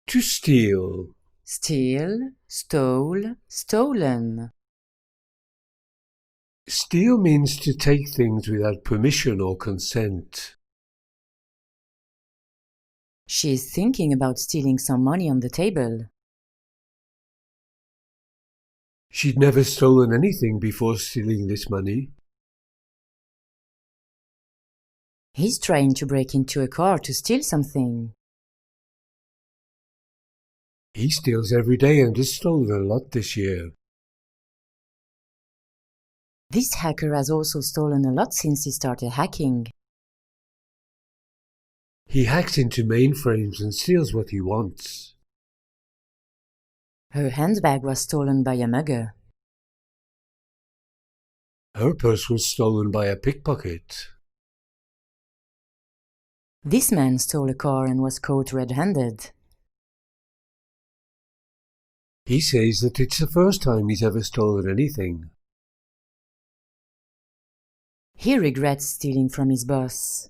To steal. Steal, stole, stolen. Steal means to take things without permission or consent. She is thinking about stealing some money on the table. She'd never stolen anything before stealing this money. He's trying to break into a car to steal something. He steals every day and has stolen a lot this year. This hacker has also stolen a lot since he started hacking. He hacks into mainframes and steals what he wants. Her handbag was stolen by a mugger. Her purse was stolen by a pickpocket. This man stole a car and was caught red-handed. He says that it's the first time he's ever stolen anything. He regrets stealing from his boss.